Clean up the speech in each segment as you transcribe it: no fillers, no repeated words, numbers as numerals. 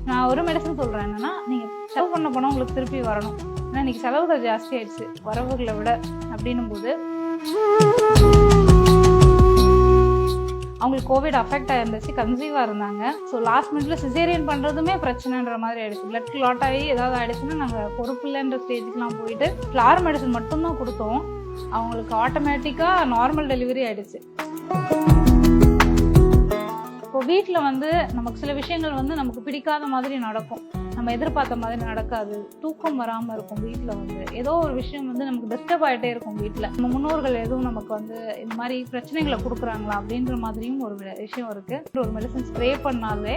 நான் ஒரு மெடிசன் சொல்கிறேன் என்னன்னா, நீங்கள் செலவு பண்ண போனால் உங்களுக்கு திருப்பி வரணும். ஏன்னா இன்னைக்கு செலவுகள் ஜாஸ்தி ஆயிடுச்சு வரவுகளை விட. அப்படின்னும் போது அவங்களுக்கு கோவிட் அஃபெக்ட் ஆயிருந்துச்சு, கன்சீவாக இருந்தாங்க. ஸோ லாஸ்ட் மினிட்ல சிசேரியன் பண்ணுறதுமே பிரச்சனைன்ற மாதிரி ஆயிடுச்சு. பிளட் கிளாட் ஆகி ஏதாவது ஆயிடுச்சுன்னா நாங்கள் பொறுப்பு இல்லைன்ற ஸ்டேஜுக்குலாம் போயிட்டு ஃப்ளார் மெடிசன் மட்டும்தான் கொடுத்தோம். அவங்களுக்கு ஆட்டோமேட்டிக்காக நார்மல் டெலிவரி ஆயிடுச்சு. இப்போ வீட்டில் வந்து நமக்கு சில விஷயங்கள் வந்து நமக்கு பிடிக்காத மாதிரி நடக்கும், நம்ம எதிர்பார்த்த மாதிரி நடக்காது, தூக்கம் வராமல் இருக்கும். வீட்டில் வந்து ஏதோ ஒரு விஷயம் வந்து நமக்கு டிஸ்டர்ப் ஆகிட்டே இருக்கும். வீட்டில் நம்ம முன்னோர்கள் எதுவும் நமக்கு வந்து இந்த மாதிரி பிரச்சனைகளை கொடுக்குறாங்களா அப்படின்ற மாதிரியும் ஒரு விஷயம் இருக்குது. ஒரு மெடிசன் ஸ்ப்ரே பண்ணாலே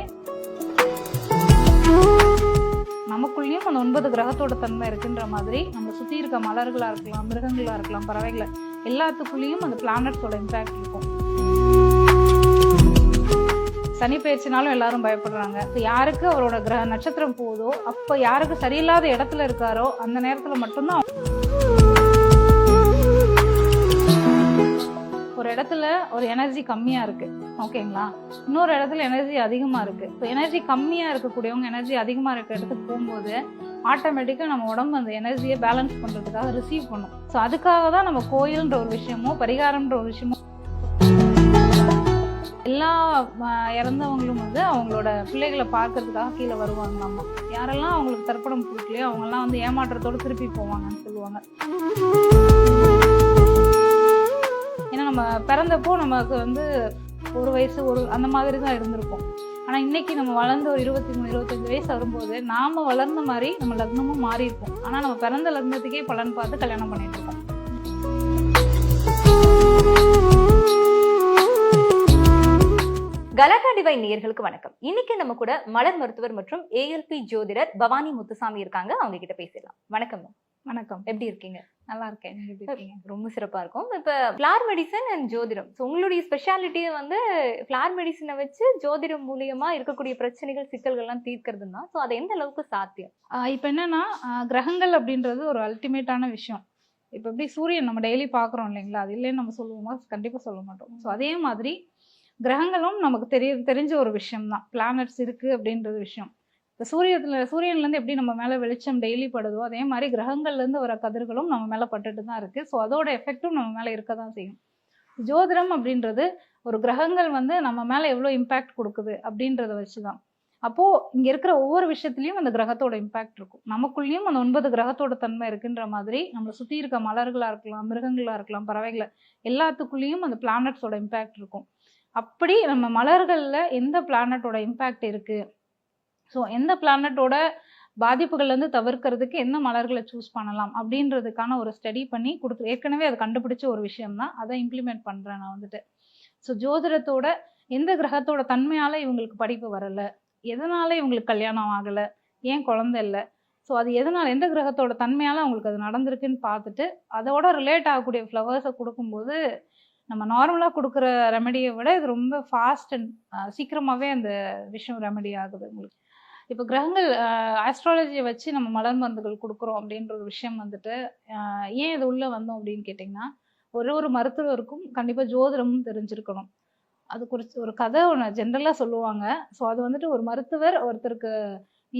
நமக்குள்ளேயும் அந்த 9 கிரகத்தோட தன்மை இருக்குன்ற மாதிரி நம்ம சுற்றி இருக்க மலர்களாக இருக்கலாம், மிருகங்களாக இருக்கலாம், பறவைகளை எல்லாத்துக்குள்ளேயும் அந்த பிளானட்ஸோட இம்பேக்ட் இருக்கும். சனி பயிற்சினாலும் எல்லாரும் பயப்படுறாங்க. யாருக்கு அவரோட நட்சத்திரம் போதோ, அப்போ யாருக்கு சரியில்லாத இடத்துல இருக்காரோ அந்த நேரத்தில் மட்டும்தான் ஒரு இடத்துல ஒரு எனர்ஜி கம்மியாக இருக்குது, ஓகேங்களா, இன்னொரு இடத்துல எனர்ஜி அதிகமாக இருக்குது. இப்போ எனர்ஜி கம்மியாக இருக்கக்கூடியவங்க எனர்ஜி அதிகமாக இருக்க இடத்துக்கு போகும்போது ஆட்டோமேட்டிக்காக நம்ம உடம்பு அந்த எனர்ஜியை பேலன்ஸ் பண்ணுறதுக்காக ரிசீவ் பண்ணும். ஸோ அதுக்காக தான் நம்ம கோயில்ன்ற ஒரு விஷயமோ பரிகாரம்ன்ற ஒரு விஷயமோ, எல்லா இறந்தவங்களும் வந்து அவங்களோட பிள்ளைகளை பார்க்கறதுக்காக கீழே வருவாங்க. அம்மா யாரெல்லாம் அவங்களுக்கு தர்ப்பணம் கொடுக்கலையோ அவங்கெல்லாம் வந்து ஏமாற்றத்தோடு திருப்பி போவாங்கன்னு சொல்லுவாங்க. ஏன்னா நம்ம பிறந்தப்போ நமக்கு வந்து ஒரு வயசு அந்த மாதிரி தான் இருந்திருக்கும். ஆனால் இன்னைக்கு நம்ம வளர்ந்து ஒரு 23-25 வயசு வரும்போது நாம வளர்ந்த மாதிரி நம்ம லக்னமும் மாறி இருப்போம். ஆனால் நம்ம பிறந்த லக்னத்துக்கே பலன் பார்த்து கல்யாணம் பண்ணிட்டு இருக்கோம். கலாட்டா டிவைன் நேயர்களுக்கு வணக்கம். இன்னைக்கு நம்ம கூட மலர் மருத்துவர் மற்றும் ஏஎல்பி ஜோதிடர் பவானி முத்துசாமி இருக்காங்க. அவங்க கிட்ட பேசிடலாம். வணக்கம். வணக்கம். எப்படி இருக்கீங்க? நல்லா இருக்கேன். நீங்க எப்படி இருக்கீங்க? ரொம்ப சிறப்பா இருக்கும். இப்ப ஃபிளார் மெடிசன் அண்ட் ஜோதிடம், உங்களுடைய ஸ்பெஷாலிட்டியை வந்து ஃபிளார் மெடிசனை வச்சு ஜோதிடம் மூலியமா இருக்கக்கூடிய பிரச்சனைகள் சிக்கல்கள்லாம் தீர்க்கிறது தான். ஸோ அது எந்த அளவுக்கு சாத்தியம்? இப்போ என்னன்னா, கிரகங்கள் அப்படின்றது ஒரு அல்டிமேட்டான விஷயம். இப்போ எப்படி சூரியன் நம்ம டெய்லி பார்க்குறோம் இல்லைங்களா, அது இல்லைன்னு நம்ம சொல்லுவோமா? கண்டிப்பாக சொல்ல மாட்டோம். ஸோ அதே மாதிரி கிரகங்களும் நமக்கு தெரிஞ்ச ஒரு விஷயம் தான். பிளானட்ஸ் இருக்குது அப்படின்றது விஷயம். இப்போ சூரியன்லேருந்து எப்படி நம்ம மேலே வெளிச்சம் டெய்லி படுதோ, அதே மாதிரி கிரகங்கள்லேருந்து வர கதிர்களும் நம்ம மேலே பட்டுட்டு தான் இருக்குது. ஸோ அதோட எஃபெக்டும் நம்ம மேலே இருக்க தான் செய்யும். ஜோதிடம் அப்படின்றது ஒரு கிரகங்கள் வந்து நம்ம மேலே எவ்வளோ இம்பேக்ட் கொடுக்குது அப்படின்றத வச்சு தான். அப்போது இங்கே இருக்கிற ஒவ்வொரு விஷயத்துலையும் அந்த கிரகத்தோட இம்பேக்ட் இருக்கும். நமக்குள்ளேயும் அந்த 9 கிரகத்தோட தன்மை இருக்குன்ற மாதிரி நம்மளை சுற்றி இருக்க மலர்களாக இருக்கலாம், மிருகங்களாக இருக்கலாம், பறவைகளை எல்லாத்துக்குள்ளேயும் அந்த பிளானட்ஸோட இம்பேக்ட் இருக்கும். அப்படி நம்ம மலர்களில் எந்த பிளானட்டோட இம்பேக்ட் இருக்குது, ஸோ எந்த பிளானட்டோட பாதிப்புகள்லேருந்து தவிர்க்கிறதுக்கு என்ன மலர்களை சூஸ் பண்ணலாம் அப்படின்றதுக்கான ஒரு ஸ்டடி பண்ணி ஏற்கனவே அதை கண்டுபிடிச்ச ஒரு விஷயம்தான். அதை இம்ப்ளிமெண்ட் பண்ணுறேன் நான் வந்துட்டு. ஸோ ஜோதிடத்தோட எந்த கிரகத்தோட தன்மையால் இவங்களுக்கு படிப்பு வரலை, எதனால இவங்களுக்கு கல்யாணம் ஆகலை, ஏன் குழந்தை இல்லை, ஸோ அது எதனால் எந்த கிரகத்தோட தன்மையால் அவங்களுக்கு அது நடந்திருக்குன்னு பார்த்துட்டு அதோட ரிலேட் ஆகக்கூடிய ஃப்ளவர்ஸை கொடுக்கும்போது நம்ம நார்மலாக கொடுக்குற ரெமெடியை விட இது ரொம்ப ஃபாஸ்ட் அண்ட் சீக்கிரமாகவே அந்த விஷயம் ரெமெடி ஆகுது உங்களுக்கு. இப்போ கிரகங்கள் ஆஸ்ட்ராலஜியை வச்சு நம்ம மலர் மருந்துகள் கொடுக்குறோம் அப்படின்ற ஒரு விஷயம் வந்துட்டு ஏன் இது உள்ளே வந்தோம் அப்படின்னு கேட்டிங்கன்னா, ஒரு மருத்துவருக்கும் கண்டிப்பாக ஜோதிடமும் தெரிஞ்சிருக்கணும். அது குறித்து ஒரு கதை ஒன்று ஜென்ரலாக சொல்லுவாங்க. ஸோ அது வந்துட்டு ஒரு மருத்துவர் ஒருத்தருக்கு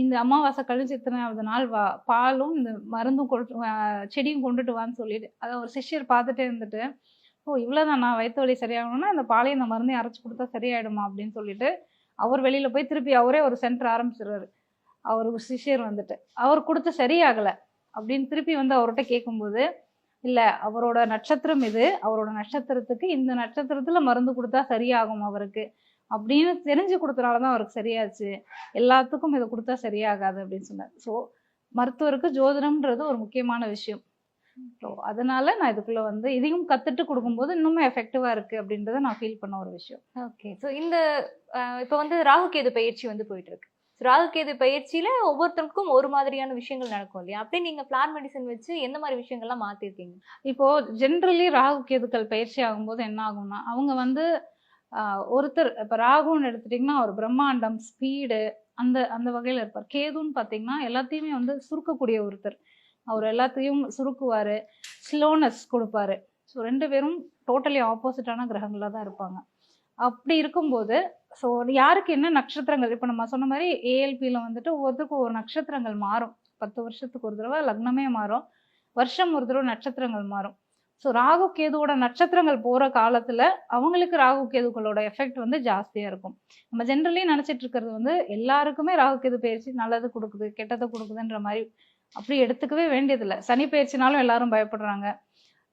இந்த அமாவாசை கழிச்சு இத்தனாவது நாள் பாலும் இந்த மருந்தும் செடியும் கொண்டுட்டு வான்னு சொல்லிட்டு அதை ஒரு சிஷ்யர் பார்த்துட்டே இருந்துட்டு, ஓ இவ்வளோதான், நான் வயிற்று வலி சரியாகணும்னா இந்த பாலையும் இந்த மருந்தையும் அரைச்சி கொடுத்தா சரியாயிடுமா அப்படின்னு சொல்லிட்டு அவர் வெளியில் போய் திருப்பி அவரே ஒரு சென்டர் ஆரம்பிச்சிடுறாரு. அவர் சிஷ்யர் வந்துட்டு அவர் கொடுத்து சரியாகலை அப்படின்னு திருப்பி வந்து அவர்கிட்ட கேட்கும்போது, இல்லை அவரோட நட்சத்திரம் இது, அவரோட நட்சத்திரத்துக்கு இந்த நட்சத்திரத்தில் மருந்து கொடுத்தா சரியாகும் அவருக்கு அப்படின்னு தெரிஞ்சு கொடுத்தனால தான் அவருக்கு சரியாச்சு, எல்லாத்துக்கும் இதை கொடுத்தா சரியாகாது அப்படின்னு சொன்னார். ஸோ மருத்துவருக்கு ஜோதிடம்ன்றது ஒரு முக்கியமான விஷயம். ஸோ அதனால நான் இதுக்குள்ள வந்து இதையும் கத்துட்டு கொடுக்கும்போது இன்னுமே எஃபெக்டிவா இருக்கு அப்படின்றத நான் ஃபீல் பண்ண ஒரு விஷயம். ஓகே. ஸோ இந்த இப்போ வந்து ராகு கேது பயிற்சி வந்து போயிட்டு இருக்கு. ராகு கேது பயிற்சியில ஒவ்வொருத்தருக்கும் ஒரு மாதிரியான விஷயங்கள் நடக்கும் இல்லையா? அப்படி நீங்க பிளான் மெடிசன் வச்சு எந்த மாதிரி விஷயங்கள்லாம் மாத்திருக்கீங்க? இப்போ ஜென்ரலி ராகு கேதுக்கள் பயிற்சி ஆகும்போது என்ன ஆகும்னா, அவங்க வந்து ஒருத்தர் இப்போ ராகுன்னு எடுத்துட்டிங்கன்னா ஒரு பிரம்மாண்டம், ஸ்பீடு அந்த அந்த வகையில் இருப்பார். கேதுன்னு பார்த்தீங்கன்னா எல்லாத்தையுமே வந்து சுருக்கக்கூடிய ஒருத்தர். அவர் எல்லாத்தையும் சுருக்குவார், ஸ்லோனஸ் கொடுப்பாரு. ஸோ 2 பேரும் டோட்டலி ஆப்போசிட்டான கிரகங்களாக தான் இருப்பாங்க. அப்படி இருக்கும்போது ஸோ யாருக்கு என்ன நட்சத்திரங்கள், இப்போ நம்ம சொன்ன மாதிரி ஏஎல்பியில் வந்துட்டு ஒவ்வொருத்தருக்கும் ஒரு நட்சத்திரங்கள் மாறும். 10 வருஷத்துக்கு ஒரு தடவை லக்னமே மாறும், வருஷம் ஒரு தடவை நட்சத்திரங்கள் மாறும். ஸோ ராகு கேதுவோட நட்சத்திரங்கள் போகிற காலத்தில் அவங்களுக்கு ராகு கேதுக்களோட எஃபெக்ட் வந்து ஜாஸ்தியாக இருக்கும். நம்ம ஜென்ரலி நினச்சிட்டு இருக்கிறது வந்து எல்லாருக்குமே ராகு கேது பயிற்சி நல்லது கொடுக்குது கெட்டதை கொடுக்குதுன்ற மாதிரி அப்படி எடுத்துக்கவே வேண்டியதில்லை. சனி பயிற்சினாலும் எல்லாரும் பயப்படுறாங்க.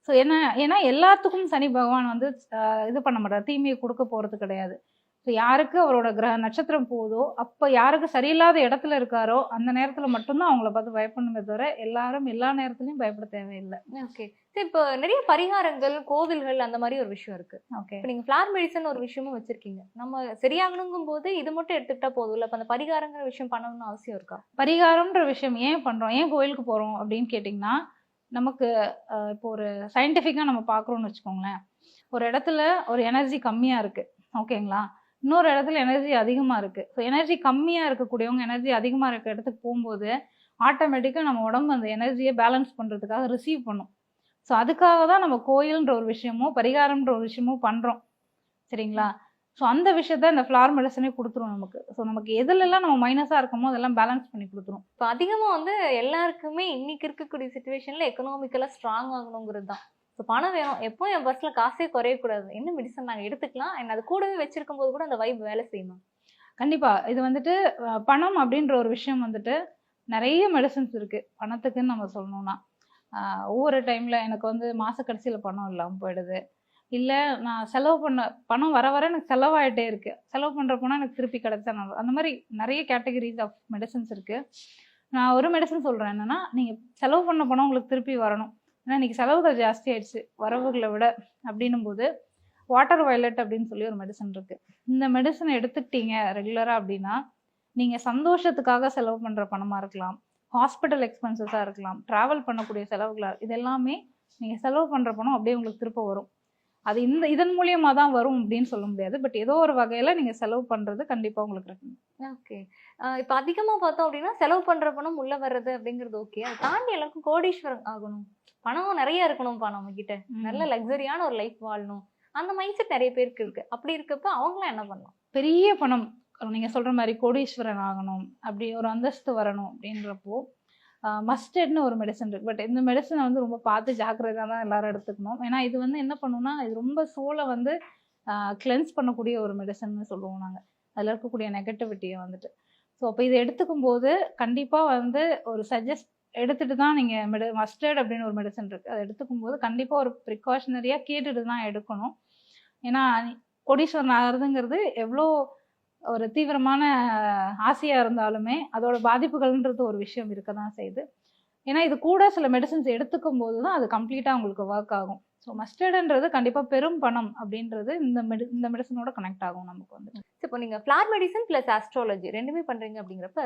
ஸோ ஏன்னா எல்லாத்துக்கும் சனி பகவான் வந்து இது பண்ண மாட்டார், தீமையை கொடுக்க போகிறது கிடையாது. ஸோ யாருக்கு அவரோட நட்சத்திரம் போதோ, அப்போ யாருக்கு சரியில்லாத இடத்துல இருக்காரோ அந்த நேரத்தில் மட்டும்தான் அவங்கள பார்த்து பயப்படணுமே தவிர எல்லாரும் எல்லா நேரத்துலையும் பயப்பட தேவையில்லை. ஓகே. இப்போ நிறைய பரிகாரங்கள், கோவில்கள் அந்த மாதிரி ஒரு விஷயம் இருக்கு. ஓகே. இப்போ நீங்க ஃபிளார் மெடிசன் ஒரு விஷயமும் வச்சிருக்கீங்க. நம்ம சரியாகணுங்கும் போது இது மட்டும் எடுத்துக்கிட்டா போதும் இல்லை, அப்போ அந்த பரிகாரங்கிற விஷயம் பண்ணணும்னு அவசியம் இருக்கா? பரிகாரம்ன்ற விஷயம் ஏன் பண்ணுறோம், ஏன் கோயிலுக்கு போகிறோம் அப்படின்னு கேட்டிங்கன்னா, நமக்கு இப்போ ஒரு சயின்டிஃபிக்காக நம்ம பார்க்குறோன்னு வச்சுக்கோங்களேன். ஒரு இடத்துல ஒரு எனர்ஜி கம்மியாக இருக்குது, ஓகேங்களா, இன்னொரு இடத்துல எனர்ஜி அதிகமாக இருக்குது. ஸோ எனர்ஜி கம்மியாக இருக்கக்கூடியவங்க எனர்ஜி அதிகமாக இருக்க இடத்துக்கு போகும்போது ஆட்டோமேட்டிக்காக நம்ம உடம்பு அந்த எனர்ஜியை பேலன்ஸ் பண்ணுறதுக்காக ரிசீவ் பண்ணும். ஸோ அதுக்காக தான் நம்ம கோயில்ன்ற ஒரு விஷயமோ பரிகாரம்ன்ற ஒரு விஷயமோ பண்ணுறோம், சரிங்களா. ஸோ அந்த விஷயத்த இந்த ஃப்ளார் மெடிசனே கொடுத்துரும் நமக்கு. ஸோ நமக்கு எதுலெல்லாம் நம்ம மைனஸாக இருக்கமோ அதெல்லாம் பேலன்ஸ் பண்ணி கொடுத்துரும். இப்போ அதிகமாக வந்து எல்லாருக்குமே இன்னைக்கு இருக்கக்கூடிய சுச்சுவேஷனில் எக்கனாமிக்கலாக ஸ்ட்ராங் ஆகணுங்கிறது தான். ஸோ பணம் வேணும், எப்போ என் பர்ஸில் காசே குறையக்கூடாது, என்ன மெடிசன் நாங்கள் எடுத்துக்கலாம், என்ன அது கூடவே வச்சிருக்கும் போது கூட அந்த வைப் வேலை செய்யணும். கண்டிப்பாக இது வந்துட்டு பணம் அப்படின்ற ஒரு விஷயம் வந்துட்டு நிறைய மெடிசன்ஸ் இருக்குது பணத்துக்குன்னு நம்ம சொல்லணும்னா. ஒவ்வொரு டைமில் எனக்கு வந்து மாத கடைசியில் பணம் இல்லாமல் போயிடுது, இல்லை நான் செலவு பண்ண பணம் வர வர எனக்கு செலவாயிட்டே இருக்குது, செலவு பண்ணுற பணம் எனக்கு திருப்பி கிடைச்சா நல்லா, அந்த மாதிரி நிறைய கேட்டகரிஸ் ஆஃப் மெடிசன்ஸ் இருக்குது. நான் ஒரு மெடிசன் சொல்கிறேன், என்னென்னா நீங்கள் செலவு பண்ண பணம் உங்களுக்கு திருப்பி வரணும். ஏன்னா இன்றைக்கி செலவுகள் ஜாஸ்தி ஆயிடுச்சு வரவுகளை விட. அப்படின்னும் போது வாட்டர் வயலட் அப்படின்னு சொல்லி ஒரு மெடிசன் இருக்குது. இந்த மெடிசனை எடுத்துக்கிட்டீங்க ரெகுலராக அப்படின்னா நீங்கள் சந்தோஷத்துக்காக செலவு பண்ணுற பணமாக இருக்கலாம், ஹாஸ்பிட்டல் எக்ஸ்பென்சஸாக இருக்கலாம், ட்ராவல் பண்ணக்கூடிய செலவுகளாக, இது எல்லாமே நீங்கள் செலவு பண்ணுற பணம் அப்படியே உங்களுக்கு திரும்ப வரும். அது இதன் மூலியமாக தான் வரும் அப்படின்னு சொல்ல முடியாது, பட் ஏதோ ஒரு வகையில் நீங்கள் செலவு பண்ணுறது கண்டிப்பாக உங்களுக்கு இருக்கும். ஓகே. இப்போ அதிகமாக பார்த்தோம் அப்படின்னா செலவு பண்ணுற பணம் உள்ளே வர்றது அப்படிங்கிறது ஓகே. அதை தாண்டி எல்லாருக்கும் கோடீஸ்வரன் ஆகணும், பணம் நிறைய இருக்கணும்ப்பா நம்ம கிட்ட, நல்ல லக்ஸரியான ஒரு லைஃப் வாழணும், அந்த மைண்ட் செட் நிறைய பேருக்கு இருக்கு. அப்படி இருக்கப்ப அவங்களாம் என்ன பண்ணலாம்? பெரிய பணம், நீங்க சொல்ற மாதிரி கோடீஸ்வரன் ஆகணும், அப்படி ஒரு அந்தஸ்து வரணும் அப்படின்றப்போ மஸ்டர்ட்னு ஒரு மெடிசன் இருக்கு. பட் இந்த மெடிசனை வந்து ரொம்ப பார்த்து ஜாக்கிரதையாக தான் எல்லாரும் எடுத்துக்கணும். ஏன்னா இது வந்து என்ன பண்ணுன்னா, இது ரொம்ப சோலை வந்து கிளென்ஸ் பண்ணக்கூடிய ஒரு மெடிசன்னு சொல்லுவோம் நாங்கள், அதில் இருக்கக்கூடிய நெகட்டிவிட்டியை வந்துட்டு. ஸோ அப்போ இதை எடுத்துக்கும் போது கண்டிப்பாக வந்து ஒரு சஜஸ்ட் எடுத்துட்டு தான் நீங்கள் மஸ்டர்ட் அப்படின்னு ஒரு மெடிசன் இருக்குது, அதை எடுத்துக்கும் போது கண்டிப்பாக ஒரு ப்ரிகாஷனரியாக கேட்டுட்டு தான் எடுக்கணும். ஏன்னா கோடீஸ்வரன் ஆகிறதுங்கிறது எவ்வளோ ஒரு தீவிரமான ஆசையாக இருந்தாலுமே அதோட பாதிப்புகள்ன்றது ஒரு விஷயம் இருக்க தான் செய்யுது. ஏன்னா இது கூட சில மெடிசன்ஸ் எடுத்துக்கும் போது தான் அது கம்ப்ளீட்டாக உங்களுக்கு ஒர்க் ஆகும். ஸோ மஸ்டர்டுன்றது கண்டிப்பாக பெரும் பணம் அப்படின்றது இந்த மெடிசனோட கனெக்ட் ஆகும் நமக்கு வந்து. இப்போ நீங்கள் ஃப்ளார் மெடிசன் ப்ளஸ் ஆஸ்ட்ராலஜி ரெண்டுமே பண்ணுறீங்க அப்படிங்கிறப்ப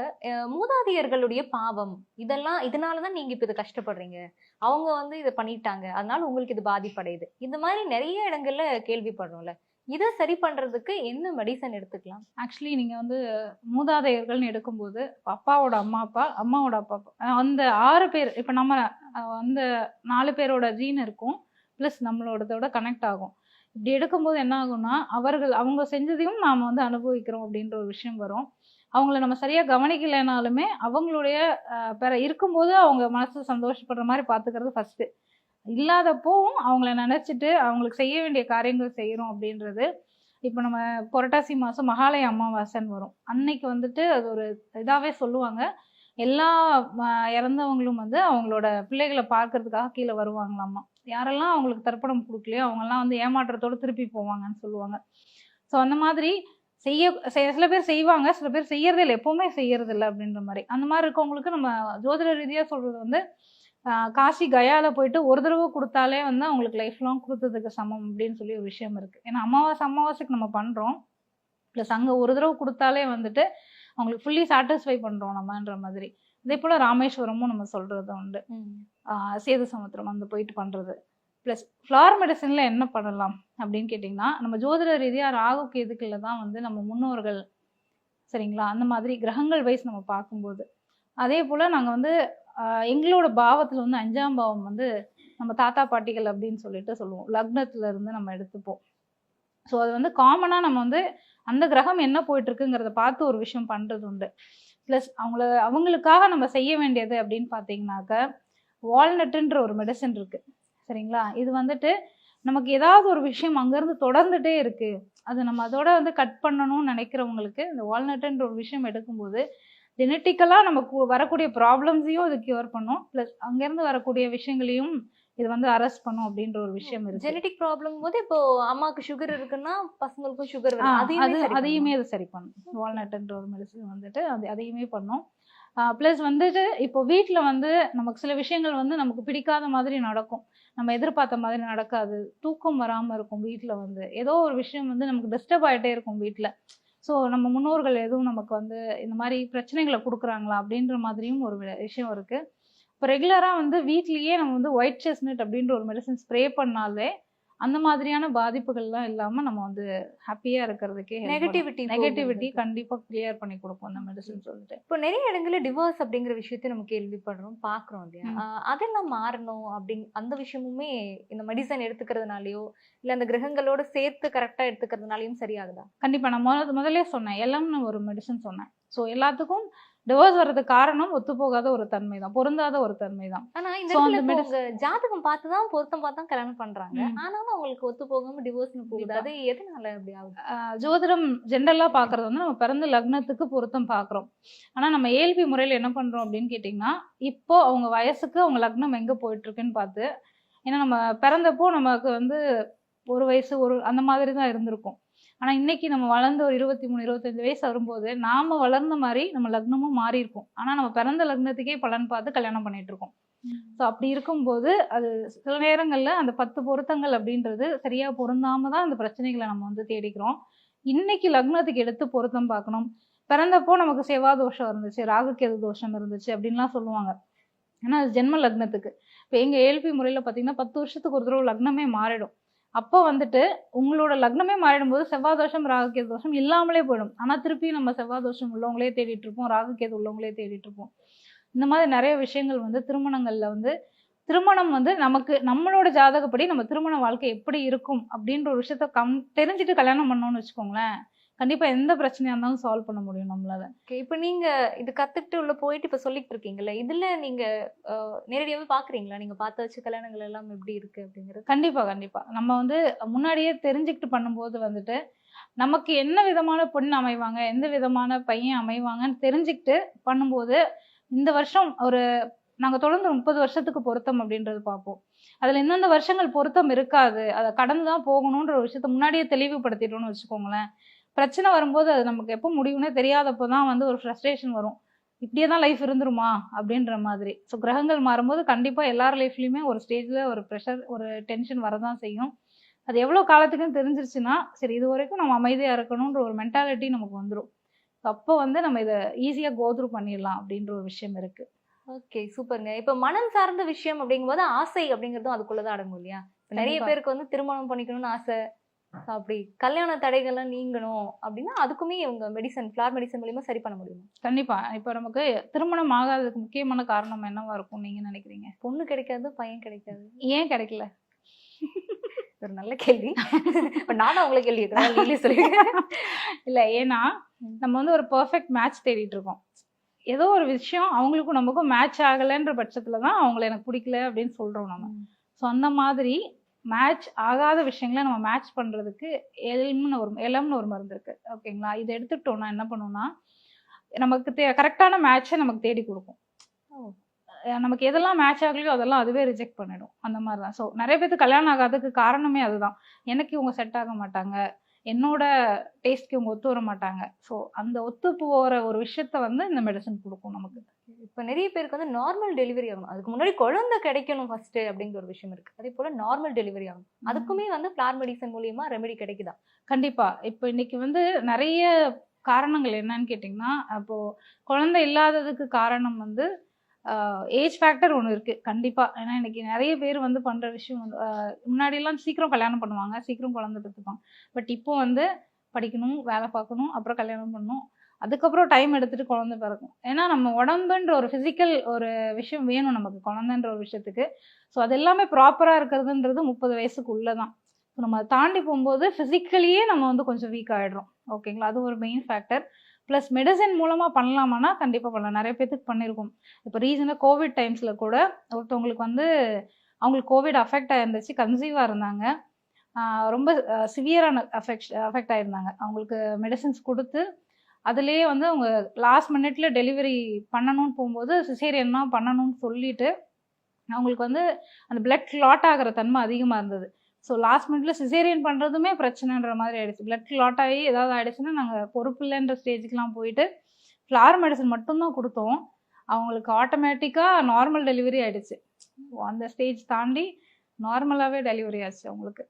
மூதாதையர்களுடைய பாவம் இதனால தான் நீங்கள் இப்போ இதை கஷ்டப்படுறீங்க, அவங்க வந்து இதை பண்ணிட்டாங்க அதனால உங்களுக்கு இது பாதிப்படையுது, இந்த மாதிரி நிறைய இடங்கள்ல கேள்விப்படுறோம்ல, இதை சரி பண்றதுக்கு என்ன மெடிசன் எடுத்துக்கலாம்? ஆக்சுவலி நீங்க வந்து மூதாதையர்கள்னு எடுக்கும்போது அப்பாவோட அம்மா அப்பா, அம்மாவோட அப்பா அப்பா, அந்த 6 பேர், இப்போ நம்ம அந்த 4 பேரோட ஜீன் இருக்கும், ப்ளஸ் நம்மளோடதோட கனெக்ட் ஆகும். இப்படி எடுக்கும்போது என்ன ஆகும்னா, அவங்க செஞ்சதையும் நாம் வந்து அனுபவிக்கிறோம் அப்படின்ற ஒரு விஷயம் வரும். அவங்கள நம்ம சரியாக கவனிக்கலைனாலுமே அவங்களுடைய இருக்கும்போது அவங்க மனசு சந்தோஷப்படுற மாதிரி பார்த்துக்கிறது ஃபஸ்ட்டு, இல்லாதப்போவும் அவங்கள நினச்சிட்டு அவங்களுக்கு செய்ய வேண்டிய காரியங்கள் செய்கிறோம் அப்படின்றது. இப்போ நம்ம புரட்டாசி மாதம் மகாலய அமாவாசைன்னு வரும், அன்னைக்கு வந்துட்டு அது ஒரு இதாகவே சொல்லுவாங்க, எல்லா இறந்தவங்களும் வந்து அவங்களோட பிள்ளைகளை பார்க்கறதுக்காக கீழே வருவாங்களாமா. யாரெல்லாம் அவங்களுக்கு தர்ப்பணம் கொடுக்கலையோ அவங்கெல்லாம் வந்து ஏமாற்றத்தோடு திருப்பி போவாங்கன்னு சொல்லுவாங்க. ஸோ அந்த மாதிரி சில பேர் செய்வாங்க, சில பேர் செய்யறதே இல்லை, எப்போவுமே செய்யறது இல்லை அப்படின்ற மாதிரி. அந்த மாதிரி இருக்கவங்களுக்கு நம்ம ஜோதிட ரீதியாக சொல்கிறது வந்து காசி கயாவில் போயிட்டு ஒரு தடவை கொடுத்தாலே வந்து அவங்களுக்கு லைஃப் லாங் கொடுத்ததுக்கு சமம் அப்படின்னு சொல்லி ஒரு விஷயம் இருக்குது. ஏன்னா அமாவாசைக்கு நம்ம பண்ணுறோம், ப்ளஸ் அங்கே ஒரு தடவை கொடுத்தாலே வந்துட்டு அவங்களுக்கு ஃபுல்லி சாட்டிஸ்ஃபை பண்ணுறோம் நம்மன்ற மாதிரி. இதே போல் ராமேஸ்வரமும் நம்ம சொல்கிறது உண்டு, சேது சமுத்திரம் வந்து போயிட்டு பண்ணுறது. ப்ளஸ் ஃப்ளார் மெடிசனில் என்ன பண்ணலாம் அப்படின்னு கேட்டிங்கன்னா, நம்ம ஜோதிட ரீதியாக ராகு கேதுக்களில் தான் வந்து நம்ம முன்னோர்கள், சரிங்களா, அந்த மாதிரி கிரகங்கள் வைஸ் நம்ம பார்க்கும்போது, அதே போல் நாங்கள் வந்து எங்களோட பாவத்தில் வந்து 5ஆம் பாவம் வந்து நம்ம தாத்தா பாட்டிகள் அப்படின்னு சொல்லிட்டு சொல்லுவோம், லக்னத்துல இருந்து நம்ம எடுத்துப்போம். ஸோ அது வந்து காமனாக நம்ம வந்து அந்த கிரகம் என்ன போயிட்டு இருக்குங்கிறத பார்த்து ஒரு விஷயம் பண்ணுறது உண்டு. ப்ளஸ் அவங்களுக்காக நம்ம செய்ய வேண்டியது அப்படின்னு பார்த்தீங்கன்னாக்க வால்நட்டுன்ற ஒரு மெடிசன் இருக்கு சரிங்களா. இது வந்துட்டு நமக்கு ஏதாவது ஒரு விஷயம் அங்கேருந்து தொடர்ந்துட்டே இருக்கு, அது நம்ம அதோட வந்து கட் பண்ணணும்னு நினைக்கிறவங்களுக்கு இந்த வால்நட்டுன்ற ஒரு விஷயம் எடுக்கும்போது ஜெனட்டிக்கலாக நமக்கு வரக்கூடிய ப்ராப்ளம்ஸையும் இது கியூர் பண்ணும், ப்ளஸ் அங்கேருந்து வரக்கூடிய விஷயங்களையும் இது வந்து அரெஸ்ட் பண்ணும் அப்படின்ற ஒரு விஷயம் இருக்கு. ஜெனடிக் ப்ராப்ளம் போது இப்போ அம்மாவுக்கு சுகர் இருக்குன்னா பசங்களுக்கும் சுகர் அதையுமே அது சரி பண்ணும். வால்நட்ன்ற ஒரு மெடிசன் வந்துட்டு அதையுமே பண்ணும். ப்ளஸ் வந்துட்டு இப்போ வீட்டில் வந்து நமக்கு சில விஷயங்கள் வந்து நமக்கு பிடிக்காத மாதிரி நடக்கும், நம்ம எதிர்பார்த்த மாதிரி நடக்காது, தூக்கம் வராமல் இருக்கும், வீட்டில் வந்து ஏதோ ஒரு விஷயம் வந்து நமக்கு டிஸ்டர்ப் ஆகிட்டே இருக்கும் வீட்டில். ஸோ நம்ம முன்னோர்கள் எதுவும் நமக்கு வந்து இந்த மாதிரி பிரச்சனைகளை கொடுக்குறாங்களா அப்படின்ற மாதிரியும் ஒரு விஷயம் இருக்குது. இப்போ ரெகுலராக வந்து வீட்லேயே நம்ம வந்து ஒயிட் செஸ்னட் அப்படின்ற ஒரு மெடிசன் ஸ்ப்ரே பண்ணாலே அந்த மாதிரியான பாதிப்புகள்லாம் இல்லாமல் நம்ம வந்து ஹாப்பியாக இருக்கிறதுக்கே நெகட்டிவிட்டி கண்டிப்பாக கிளியர் பண்ணி கொடுக்கும் அந்த மெடிசன் சொல்லிட்டு. இப்போ நிறைய இடங்களில் டிவோர்ஸ் அப்படிங்கிற விஷயத்தை நம்ம கேள்விப்படுறோம் பார்க்குறோம் இல்லையா, அதெல்லாம் மாறணும் அந்த விஷயமுமே இந்த மெடிசன் எடுத்துக்கிறதுனாலயோ இல்லை அந்த கிரகங்களோட சேர்த்து கரெக்டாக எடுத்துக்கிறதுனாலையும் சரியாகுதா? கண்டிப்பாக நான் முதல்ல சொன்னேன் எல்லாம்னு ஒரு மெடிசன் சொன்னேன். ஸோ எல்லாத்துக்கும் டிவோர்ஸ் வர்றதுக்கு காரணம் ஒத்து போகாத ஒரு தன்மை தான், பொருந்தாத ஒரு தன்மை தான். ஆனா இந்த ஜாதகம் பார்த்துதான் பொருத்தம் பார்த்தா கல்யாணம் பண்றாங்க, ஆனாலும் அவங்களுக்கு ஒத்து போகாம டிவோர்ஸ்னு போகுது, அது எதனால அப்படி ஆகுது? ஜோதிடம் ஜென்ரலா பாக்குறது வந்து நம்ம பிறந்த லக்னத்துக்கு பொருத்தம் பாக்குறோம். ஆனா நம்ம ஏல்பி முறையில என்ன பண்றோம் அப்படின்னு கேட்டீங்கன்னா, இப்போ அவங்க வயசுக்கு அவங்க லக்னம் எங்க போயிட்டு இருக்குன்னு பார்த்து, ஏன்னா நம்ம பிறந்தப்போ நமக்கு வந்து ஒரு வயசு அந்த மாதிரி தான் இருந்திருக்கும். ஆனா இன்னைக்கு நம்ம வளர்ந்து ஒரு 23 25 வயசு வரும்போது நாம வளர்ந்த மாதிரி நம்ம லக்னமும் மாறி இருக்கும். ஆனா நம்ம பிறந்த லக்னத்துக்கே பலன் பார்த்து கல்யாணம் பண்ணிட்டு இருக்கோம். ஸோ அப்படி இருக்கும்போது அது சில நேரங்கள்ல அந்த 10 பொருத்தங்கள் அப்படின்றது சரியா பொருந்தாம தான் அந்த பிரச்சனைகளை நம்ம வந்து தேடிக்கிறோம். இன்னைக்கு லக்னத்துக்கு எடுத்து பொருத்தம் பார்க்கணும். பிறந்தப்போ நமக்கு செவ்வாய் தோஷம் இருந்துச்சு, ராகுகேது தோஷம் இருந்துச்சு அப்படின்லாம் சொல்லுவாங்க. ஏன்னா அது ஜென்ம லக்னத்துக்கு. இப்போ எங்க ஏல்பி முறையில பார்த்தீங்கன்னா 10 வருஷத்துக்கு ஒரு தடவை லக்னமே மாறிடும். அப்போ வந்துட்டு உங்களோட லக்னமே மாறிடும் போது செவ்வாய் தோஷம் ராகுகேது தோஷம் இல்லாமலே போயிடும். ஆனா திருப்பி நம்ம செவ்வாய் தோஷம் உள்ளவங்களே தேடிட்டு இருப்போம், ராகுகேது உள்ளவங்களே தேடிட்டு இருப்போம். இந்த மாதிரி நிறைய விஷயங்கள் வந்து திருமணங்கள்ல வந்து திருமணம் வந்து நமக்கு நம்மளோட ஜாதகப்படி நம்ம திருமண வாழ்க்கை எப்படி இருக்கும் அப்படின்ற ஒரு விஷயத்த தெரிஞ்சுட்டு கல்யாணம் பண்ணோம்னு வச்சுக்கோங்களேன், கண்டிப்பா எந்த பிரச்சனையா இருந்தாலும் சால்வ் பண்ண முடியும் நம்மளால. இப்ப நீங்க இது கத்துக்கிட்டு உள்ள போயிட்டு இப்ப சொல்லிட்டு இருக்கீங்கல்ல, இதுல நீங்க நேரடியாவே பாக்குறீங்களா, நீங்க பார்த்து வச்ச கல்யாணங்கள் எல்லாம் எப்படி இருக்கு அப்படிங்கிறது? கண்டிப்பா நம்ம வந்து முன்னாடியே தெரிஞ்சுக்கிட்டு பண்ணும்போது வந்துட்டு நமக்கு என்ன விதமான பொண்ணு அமைவாங்க, எந்த விதமான பையன் அமைவாங்கன்னு தெரிஞ்சுக்கிட்டு பண்ணும்போது, இந்த வருஷம் நாங்க தொடர்ந்து 30 வருஷத்துக்கு பொருத்தம் அப்படின்றது பார்ப்போம். அதுல எந்தெந்த வருஷங்கள் பொருத்தம் இருக்காது, அதை கடந்துதான் போகணும்ன்ற ஒரு விஷயத்த முன்னாடியே தெளிவுபடுத்திட்டோம்னு வச்சுக்கோங்களேன், பிரச்சனை வரும்போது அது நமக்கு எப்போ முடியும்னே தெரியாதப்பதான் வந்து ஒரு ஃப்ரஸ்ட்ரேஷன் வரும். இப்படியே தான் லைஃப் இருந்துருமா அப்படின்ற மாதிரி. ஸோ கிரகங்கள் மாறும்போது கண்டிப்பா எல்லார் லைஃப்லயுமே ஒரு ஸ்டேஜ்ல ஒரு ப்ரெஷர், ஒரு டென்ஷன் வரதான் செய்யும். அது எவ்வளோ காலத்துக்குன்னு தெரிஞ்சிருச்சுன்னா சரி இது வரைக்கும் நம்ம அமைதியா இருக்கணும்ன்ற ஒரு மென்டாலிட்டி நமக்கு வந்துடும். அப்போ வந்து நம்ம இதை ஈஸியா கோத்ரூ பண்ணிடலாம் அப்படின்ற ஒரு விஷயம் இருக்கு. ஓகே, சூப்பருங்க. இப்ப மனம் சார்ந்த விஷயம் அப்படிங்கும்போது ஆசை அப்படிங்கிறதும் அதுக்குள்ளதான் அடங்கும் இல்லையா? நிறைய பேருக்கு வந்து திருமணம் பண்ணிக்கணும்னு ஆசை, அப்படி கல்யாண தடைகள்லாம் நீங்கணும் அப்படின்னா அதுக்குமே இவங்க ஃபிளார் மெடிசன் மூலியமா சரி பண்ண முடியும். கண்டிப்பா. இப்ப நமக்கு திருமணம் ஆகாததுக்கு முக்கியமான காரணம் என்னவா இருக்கும் நீங்க நினைக்கிறீங்க? பொண்ணு கிடைக்காது, பையன் கிடைக்காது. ஏன் கிடைக்கல? ஒரு நல்ல கேள்வி. நானும் அவங்களை கேள்வி இல்ல, ஏன்னா நம்ம வந்து ஒரு பெர்ஃபெக்ட் மேட்ச் தேடிட்டு இருக்கோம். ஏதோ ஒரு விஷயம் அவங்களுக்கும் நமக்கும் மேட்ச் ஆகலைன்ற பட்சத்துலதான் அவங்களை எனக்கு பிடிக்கல அப்படின்னு சொல்றோம் நம்ம. ஸோ அந்த மாதிரி மேட்ச் ஆகாத விஷயங்களை நம்ம மேட்ச் பண்றதுக்கு எலம்னு ஒரு மருந்து இருக்கு, ஓகேங்களா? இதை எடுத்துக்கிட்டோம்னா என்ன பண்ணுவோம்னா நமக்கு கரெக்டான மேட்சை நமக்கு தேடி கொடுக்கும். நமக்கு எதெல்லாம் மேட்ச் ஆகலையோ அதெல்லாம் அதுவே ரிஜெக்ட் பண்ணிடும். அந்த மாதிரி தான். ஸோ நிறைய பேருக்கு கல்யாணம் ஆகாததுக்கு காரணமே அதுதான். எனக்கு இவங்க செட் ஆக மாட்டாங்க, என்னோட டேஸ்ட்க்கு இவங்க ஒத்து வர மாட்டாங்க. ஸோ அந்த ஒத்து போகிற ஒரு விஷயத்த வந்து இந்த மெடிசன் கொடுக்கும் நமக்கு. இப்போ நிறைய பேருக்கு வந்து நார்மல் டெலிவரி ஆகணும், அதுக்கு முன்னாடி குழந்தை கிடைக்கணும் ஃபர்ஸ்ட் அப்படிங்கிற ஒரு விஷயம் இருக்கு. அதே போல நார்மல் டெலிவரி ஆகணும், அதுக்குமே வந்து ஃபிளார் மெடிசன் மூலியமா ரெமெடி கிடைக்குதா? கண்டிப்பா. இப்போ இன்னைக்கு வந்து நிறைய காரணங்கள் என்னன்னு கேட்டிங்கன்னா, அப்போ குழந்தை இல்லாததுக்கு காரணம் வந்து ஏஜ் ஃபேக்டர் ஒன்று இருக்கு கண்டிப்பா. ஏன்னா இன்னைக்கு நிறைய பேர் வந்து பண்ற விஷயம் வந்து முன்னாடியெல்லாம் சீக்கிரம் கல்யாணம் பண்ணுவாங்க, சீக்கிரம் குழந்தை பெற்றுப்பாங்க. பட் இப்போ வந்து படிக்கணும், வேலை பார்க்கணும், அப்புறம் கல்யாணம் பண்ணணும், அதுக்கப்புறம் டைம் எடுத்துட்டு குழந்தை பிறக்கும். ஏன்னா நம்ம உடம்புன்ற ஒரு ஃபிசிக்கல் ஒரு விஷயம் வேணும் நமக்கு குழந்தைன்ற ஒரு விஷயத்துக்கு. ஸோ அது எல்லாமே ப்ராப்பராக இருக்கிறதுன்றது 30 வயசுக்கு உள்ளதான். ஸோ நம்ம அதை தாண்டி போகும்போது ஃபிசிக்கலியே நம்ம வந்து கொஞ்சம் வீக் ஆகிடுறோம். ஓகேங்களா, அது ஒரு மெயின் ஃபேக்டர். ப்ளஸ் மெடிசன் மூலமாக பண்ணலாமான்னா கண்டிப்பாக பண்ணலாம். நிறைய பேத்துக்கு பண்ணியிருக்கோம். இப்போ ரீசெண்டாக கோவிட் டைம்ஸில் கூட ஒருத்தவங்களுக்கு வந்து அவங்களுக்கு கோவிட் அஃபெக்ட் ஆயிருந்துச்சு, கன்சீவாக இருந்தாங்க. ரொம்ப சிவியரான அஃபெக்ட் ஆயிருந்தாங்க. அவங்களுக்கு மெடிசன்ஸ் கொடுத்து அதுலேயே வந்து அவங்க லாஸ்ட் மினிட்ல டெலிவரி பண்ணணும்னு போகும்போது சிசேரியன் தான் பண்ணணும்னு சொல்லிட்டு அவங்களுக்கு வந்து அந்த பிளட் கிளாட் ஆகிற தன்மை அதிகமாக இருந்தது. ஸோ லாஸ்ட் மினிட்ல சிசேரியன் பண்ணுறதுமே பிரச்சனைன்ற மாதிரி ஆயிடுச்சு. பிளட் கிளாட் ஆகி ஏதாவது ஆயிடுச்சுன்னா நாங்கள் பொறுப்பு இல்லைன்ற ஸ்டேஜுக்குலாம் போயிட்டு ஃப்ளார் மெடிசன் மட்டும்தான் கொடுத்தோம். அவங்களுக்கு ஆட்டோமேட்டிக்காக நார்மல் டெலிவரி ஆயிடுச்சு. அந்த ஸ்டேஜ் தாண்டி நார்மலாகவே டெலிவரி ஆச்சு அவங்களுக்கு.